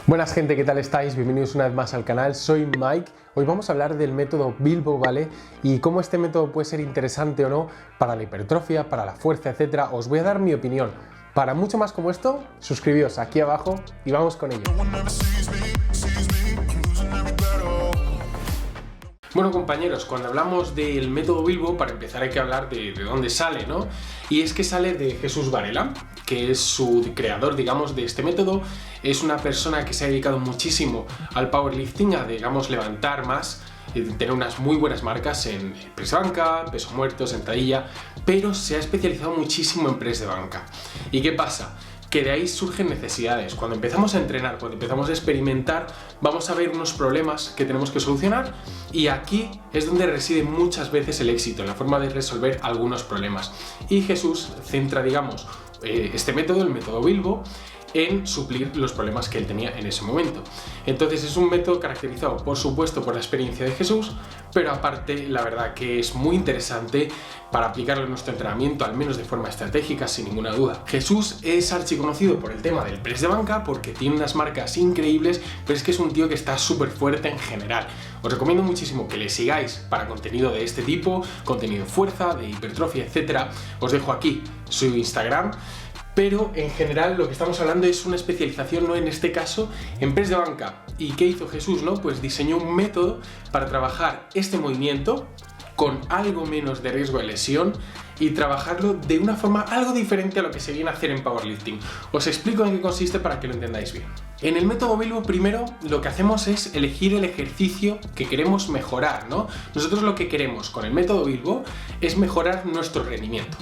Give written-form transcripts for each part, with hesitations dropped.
Buenas gente, ¿qué tal estáis? Bienvenidos una vez más al canal, soy Mike. Hoy vamos a hablar del método Bilbo, ¿vale? Y cómo este método puede ser interesante o no para la hipertrofia, para la fuerza, etc. Os voy a dar mi opinión. Para mucho más como esto, suscribíos aquí abajo y vamos con ello. Bueno compañeros, cuando hablamos del método Bilbo, para empezar hay que hablar de dónde sale, ¿no? Y es que sale de Jesús Varela, que es su creador, digamos, de este método. Es una persona que se ha dedicado muchísimo al powerlifting, a, digamos, levantar más, tener unas muy buenas marcas en press de banca, peso muerto, sentadilla, pero se ha especializado muchísimo en press de banca. ¿Y qué pasa? Que de ahí surgen necesidades. Cuando empezamos a entrenar, cuando empezamos a experimentar, vamos a ver unos problemas que tenemos que solucionar y aquí es donde reside muchas veces el éxito, en la forma de resolver algunos problemas. Y Jesús centra, digamos, este método, el método Bilbo, en suplir los problemas que él tenía en ese momento. Entonces es un método caracterizado, por supuesto, por la experiencia de Jesús, pero aparte, la verdad que es muy interesante para aplicarlo en nuestro entrenamiento, al menos de forma estratégica, sin ninguna duda. Jesús es archiconocido por el tema del press de banca, porque tiene unas marcas increíbles, pero es que es un tío que está súper fuerte en general. Os recomiendo muchísimo que le sigáis para contenido de este tipo, contenido de fuerza, de hipertrofia, etc. Os dejo aquí su Instagram. Pero en general lo que estamos hablando es una especialización, ¿no? En este caso, en press de banca. ¿Y qué hizo Jesús, no? Pues diseñó un método para trabajar este movimiento con algo menos de riesgo de lesión y trabajarlo de una forma algo diferente a lo que se viene a hacer en powerlifting. Os explico en qué consiste para que lo entendáis bien. En el método Bilbo, primero lo que hacemos es elegir el ejercicio que queremos mejorar, ¿no? Nosotros lo que queremos con el método Bilbo es mejorar nuestro rendimiento.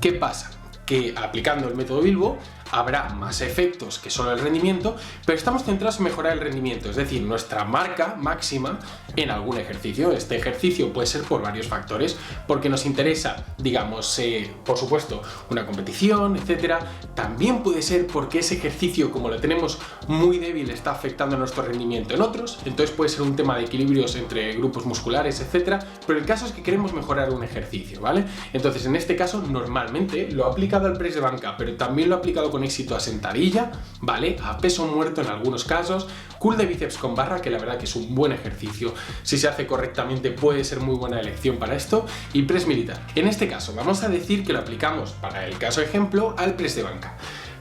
¿Qué pasa? Que aplicando el método Bilbo habrá más efectos que solo el rendimiento, pero estamos centrados en mejorar el rendimiento, es decir, nuestra marca máxima en algún ejercicio. Este ejercicio puede ser por varios factores, porque nos interesa, digamos, por supuesto, una competición, etc. También puede ser porque ese ejercicio, como lo tenemos muy débil, está afectando a nuestro rendimiento en otros, entonces puede ser un tema de equilibrios entre grupos musculares, etc. Pero el caso es que queremos mejorar un ejercicio, ¿vale? Entonces, en este caso, normalmente lo he aplicado al press de banca, pero también lo he aplicado con éxito a sentadilla, ¿vale? A peso muerto en algunos casos, curl de bíceps con barra, que la verdad que es un buen ejercicio, si se hace correctamente puede ser muy buena elección para esto, y press militar. En este caso vamos a decir que lo aplicamos, para el caso ejemplo, al press de banca.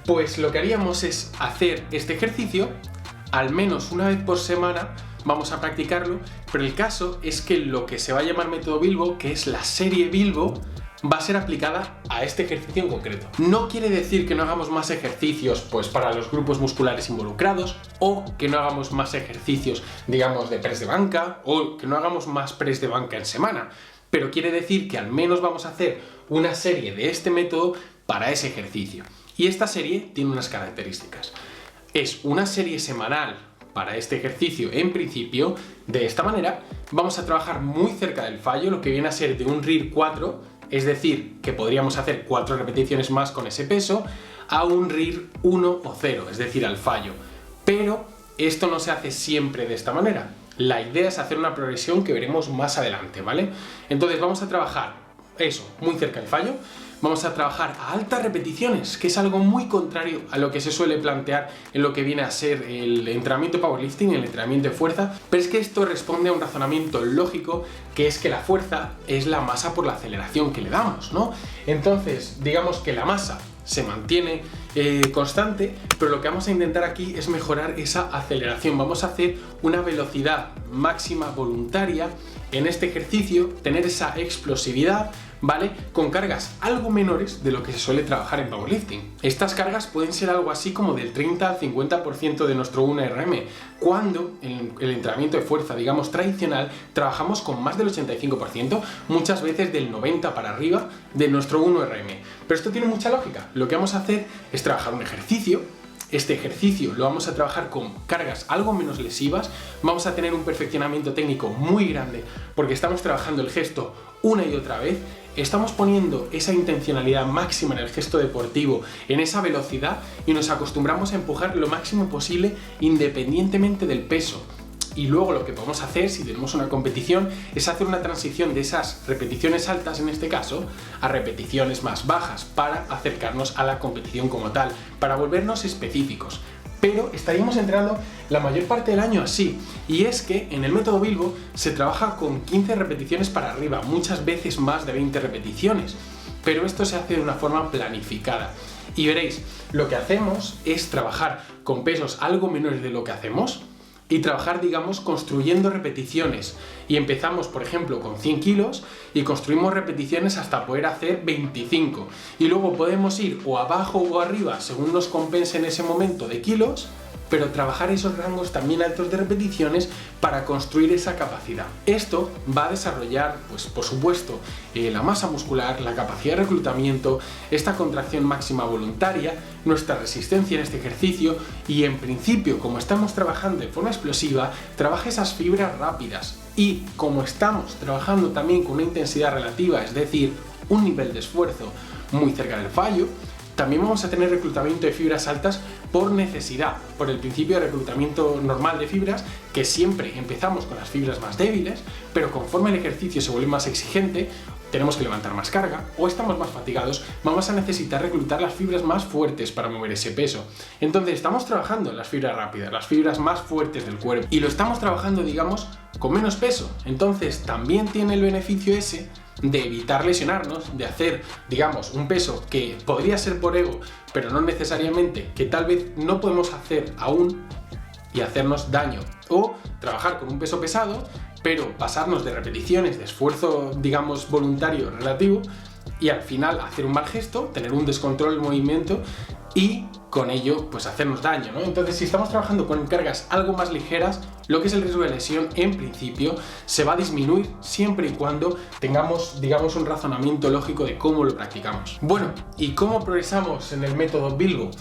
Pues lo que haríamos es hacer este ejercicio al menos una vez por semana. Vamos a practicarlo, pero el caso es que lo que se va a llamar método Bilbo, que es la serie Bilbo, va a ser aplicada a este ejercicio en concreto. No quiere decir que no hagamos más ejercicios pues para los grupos musculares involucrados, o que no hagamos más ejercicios, digamos, de press de banca, o que no hagamos más press de banca en semana, pero quiere decir que al menos vamos a hacer una serie de este método para ese ejercicio. Y esta serie tiene unas características. Es una serie semanal para este ejercicio en principio. De esta manera vamos a trabajar muy cerca del fallo, lo que viene a ser de un RIR 4, es decir, que podríamos hacer 4 repeticiones más con ese peso, a un RIR 1 o 0, es decir, al fallo. Pero esto no se hace siempre de esta manera. La idea es hacer una progresión que veremos más adelante, ¿vale? Entonces vamos a trabajar eso, muy cerca del fallo. Vamos a trabajar a altas repeticiones, que es algo muy contrario a lo que se suele plantear en lo que viene a ser el entrenamiento powerlifting, el entrenamiento de fuerza, pero es que esto responde a un razonamiento lógico, que es que la fuerza es la masa por la aceleración que le damos, ¿no? Entonces, digamos que la masa se mantiene constante, pero lo que vamos a intentar aquí es mejorar esa aceleración. Vamos a hacer una velocidad máxima voluntaria en este ejercicio, tener esa explosividad, ¿vale? Con cargas algo menores de lo que se suele trabajar en powerlifting. Estas cargas pueden ser algo así como del 30 al 50% de nuestro 1RM, cuando en el entrenamiento de fuerza, digamos, tradicional, trabajamos con más del 85%, muchas veces del 90 para arriba de nuestro 1RM. Pero esto tiene mucha lógica. Lo que vamos a hacer es trabajar un ejercicio. Este ejercicio lo vamos a trabajar con cargas algo menos lesivas, vamos a tener un perfeccionamiento técnico muy grande porque estamos trabajando el gesto una y otra vez, estamos poniendo esa intencionalidad máxima en el gesto deportivo, en esa velocidad, y nos acostumbramos a empujar lo máximo posible independientemente del peso. Y luego lo que podemos hacer, si tenemos una competición, es hacer una transición de esas repeticiones altas, en este caso, a repeticiones más bajas, para acercarnos a la competición como tal, para volvernos específicos. pero estaríamos entrenando la mayor parte del año así. Y es que en el método Bilbo se trabaja con 15 repeticiones para arriba, muchas veces más de 20 repeticiones, pero esto se hace de una forma planificada. Y veréis, lo que hacemos es trabajar con pesos algo menores de lo que hacemos y trabajar, digamos, construyendo repeticiones. Y empezamos, por ejemplo, con 100 kilos y construimos repeticiones hasta poder hacer 25. Y luego podemos ir o abajo o arriba, según nos compense en ese momento de kilos, pero trabajar esos rangos también altos de repeticiones para construir esa capacidad. Esto va a desarrollar, pues por supuesto, la masa muscular, la capacidad de reclutamiento, esta contracción máxima voluntaria, nuestra resistencia en este ejercicio y, en principio, como estamos trabajando de forma explosiva, trabaja esas fibras rápidas. Y como estamos trabajando también con una intensidad relativa, es decir, un nivel de esfuerzo muy cerca del fallo, también vamos a tener reclutamiento de fibras altas por necesidad, por el principio de reclutamiento normal de fibras, que siempre empezamos con las fibras más débiles, pero conforme el ejercicio se vuelve más exigente, tenemos que levantar más carga o estamos más fatigados, vamos a necesitar reclutar las fibras más fuertes para mover ese peso. Entonces estamos trabajando las fibras rápidas, las fibras más fuertes del cuerpo, y lo estamos trabajando, digamos, con menos peso. Entonces también tiene el beneficio ese de evitar lesionarnos, de hacer, digamos, un peso que podría ser por ego, pero no necesariamente, que tal vez no podemos hacer aún y hacernos daño. O trabajar con un peso pesado, pero pasarnos de repeticiones de esfuerzo, digamos, voluntario relativo, y al final hacer un mal gesto, tener un descontrol del movimiento y con ello pues hacernos daño, ¿no? Entonces, si estamos trabajando con cargas algo más ligeras, lo que es el riesgo de lesión en principio se va a disminuir siempre y cuando tengamos, digamos, un razonamiento lógico de cómo lo practicamos. Bueno, ¿y cómo progresamos en el método Bilbo?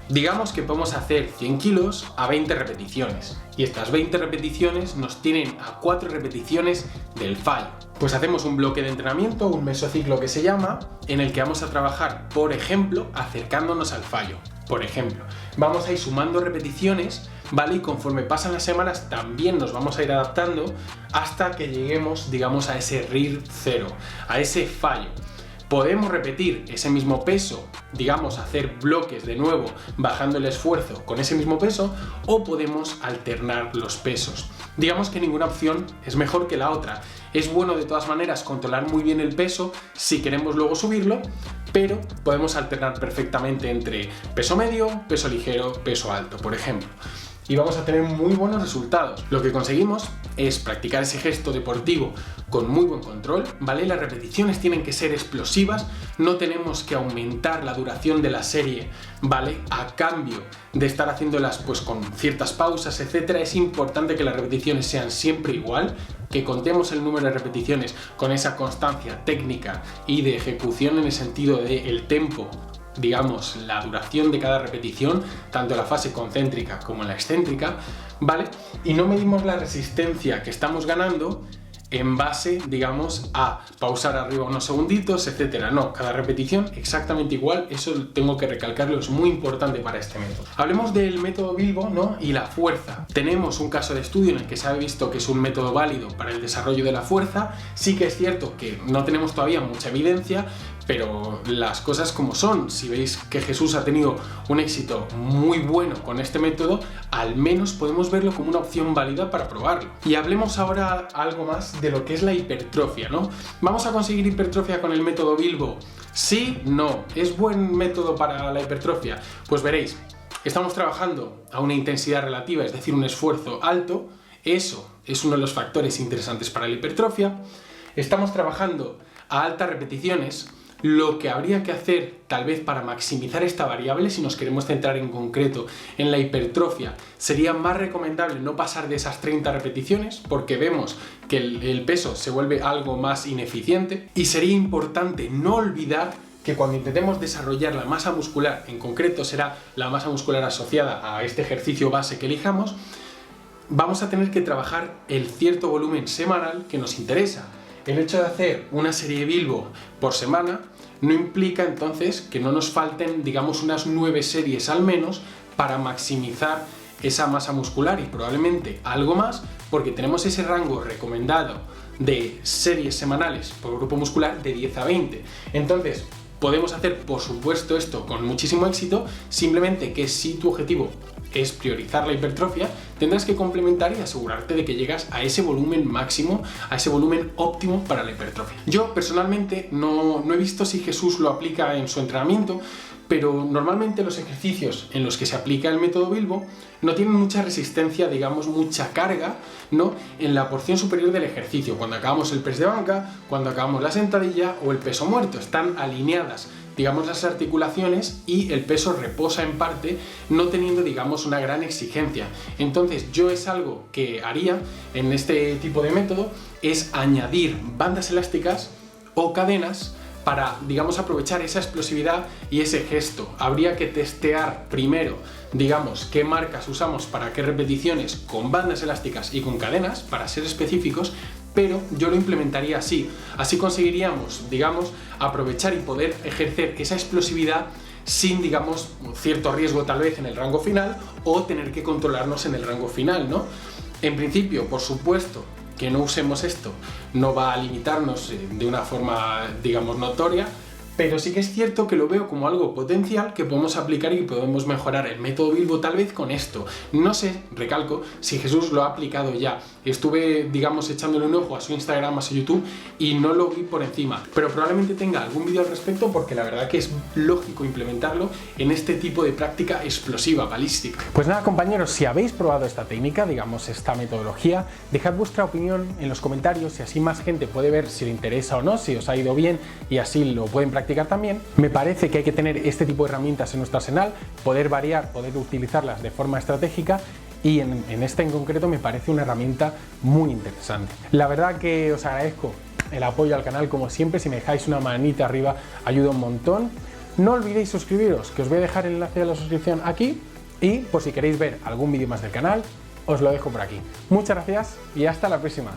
Digamos que podemos hacer 100 kilos a 20 repeticiones y estas 20 repeticiones nos tienen a 4 repeticiones del fallo. Pues hacemos un bloque de entrenamiento, un mesociclo que se llama, en el que vamos a trabajar, por ejemplo, acercándonos al fallo. Por ejemplo, vamos a ir sumando repeticiones, ¿vale? Y conforme pasan las semanas también nos vamos a ir adaptando hasta que lleguemos, digamos, a ese RIR 0, a ese fallo. Podemos repetir ese mismo peso, digamos, hacer bloques de nuevo bajando el esfuerzo con ese mismo peso, o podemos alternar los pesos. Digamos que ninguna opción es mejor que la otra. Es bueno de todas maneras controlar muy bien el peso si queremos luego subirlo, pero podemos alternar perfectamente entre peso medio, peso ligero, peso alto, por ejemplo. Y vamos a tener muy buenos resultados. Lo que conseguimos es practicar ese gesto deportivo con muy buen control, ¿vale? Las repeticiones tienen que ser explosivas, no tenemos que aumentar la duración de la serie, ¿vale? A cambio de estar haciéndolas pues con ciertas pausas, etcétera. Es importante que las repeticiones sean siempre igual, que contemos el número de repeticiones con esa constancia técnica y de ejecución en el sentido del tempo, digamos, la duración de cada repetición, tanto en la fase concéntrica como en la excéntrica, ¿vale? Y no medimos la resistencia que estamos ganando en base, digamos, a pausar arriba unos segunditos, etcétera. No, cada repetición exactamente igual, eso tengo que recalcarlo, es muy importante para este método. Hablemos del método Bilbo, ¿no? Y la fuerza. Tenemos un caso de estudio en el que se ha visto que es un método válido para el desarrollo de la fuerza. Sí que es cierto que no tenemos todavía mucha evidencia, pero las cosas como son. Si veis que Jesús ha tenido un éxito muy bueno con este método, al menos podemos verlo como una opción válida para probarlo. Y hablemos ahora algo más de lo que es la hipertrofia, ¿no? ¿Vamos a conseguir hipertrofia con el método Bilbo? Sí, no. ¿Es buen método para la hipertrofia? Pues veréis, estamos trabajando a una intensidad relativa, es decir, un esfuerzo alto. Eso es uno de los factores interesantes para la hipertrofia. Estamos trabajando a altas repeticiones. Lo que habría que hacer, tal vez para maximizar esta variable, si nos queremos centrar en concreto en la hipertrofia, sería más recomendable no pasar de esas 30 repeticiones, porque vemos que el peso se vuelve algo más ineficiente, y sería importante no olvidar que cuando intentemos desarrollar la masa muscular, en concreto será la masa muscular asociada a este ejercicio base que elijamos, vamos a tener que trabajar el cierto volumen semanal que nos interesa. El hecho de hacer una serie Bilbo por semana no implica entonces que no nos falten, digamos, unas 9 series al menos para maximizar esa masa muscular, y probablemente algo más, porque tenemos ese rango recomendado de series semanales por grupo muscular de 10 a 20. Entonces, Podemos hacer, por supuesto, esto con muchísimo éxito, simplemente que si tu objetivo es priorizar la hipertrofia, tendrás que complementar y asegurarte de que llegas a ese volumen máximo, a ese volumen óptimo para la hipertrofia. Yo personalmente no he visto si Jesús lo aplica en su entrenamiento, pero normalmente los ejercicios en los que se aplica el método Bilbo no tienen mucha resistencia, digamos, mucha carga, ¿no?, en la porción superior del ejercicio, cuando acabamos el press de banca, cuando acabamos la sentadilla o el peso muerto. Están alineadas, digamos, las articulaciones y el peso reposa en parte, no teniendo, digamos, una gran exigencia. Entonces yo es algo que haría en este tipo de método, es añadir bandas elásticas o cadenas para, digamos, aprovechar esa explosividad y ese gesto. Habría que testear primero, digamos, qué marcas usamos para qué repeticiones con bandas elásticas y con cadenas, para ser específicos, pero yo lo implementaría así. Así conseguiríamos, digamos, aprovechar y poder ejercer esa explosividad sin, digamos, cierto riesgo tal vez en el rango final o tener que controlarnos en el rango final, ¿no? En principio, por supuesto, que no usemos esto no va a limitarnos de una forma, digamos, notoria, pero sí que es cierto que lo veo como algo potencial que podemos aplicar y podemos mejorar el método Bilbo tal vez con esto. No sé, recalco, si Jesús lo ha aplicado ya. Estuve, digamos, echándole un ojo a su Instagram, a su YouTube, y no lo vi por encima, pero probablemente tenga algún vídeo al respecto porque la verdad que es lógico implementarlo en este tipo de práctica explosiva, balística. Pues nada, compañeros, si habéis probado esta técnica, digamos, esta metodología, dejad vuestra opinión en los comentarios y así más gente puede ver si le interesa o no, si os ha ido bien y así lo pueden practicar también. Me parece que hay que tener este tipo de herramientas en nuestro arsenal, poder variar, poder utilizarlas de forma estratégica, y en esta en concreto me parece una herramienta muy interesante. La verdad que os agradezco el apoyo al canal como siempre. Si me dejáis una manita arriba ayuda un montón. No olvidéis suscribiros, que os voy a dejar el enlace de la suscripción aquí, y por si queréis ver algún vídeo más del canal os lo dejo por aquí. Muchas gracias y hasta la próxima.